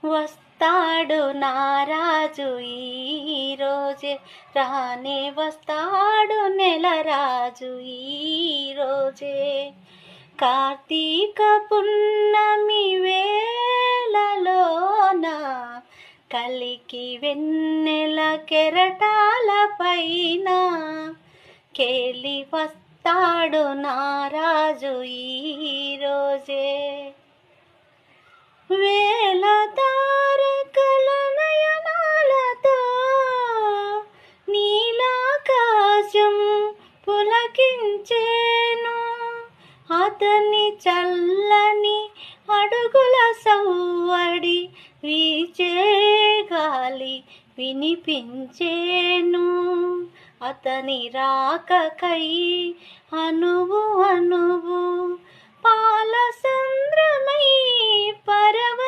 వస్తాడు నారాజు ఈరోజే, రానే వస్తాడు నెలరాజు ఈరోజే. కార్తీక పున్నమి వేళలోన కలికి వెన్నెల కెరటాల పైన కేలి వస్తాడు నారాజు ఈరోజే. వేల తారకల నయనాలతో నీలాకాశం పులకించేను, అతని చల్లని అడుగుల సవ్వడి వీచే గాలి వినిపించేను. అతని రాకకై అనువు అనువు పాల సంద్రమై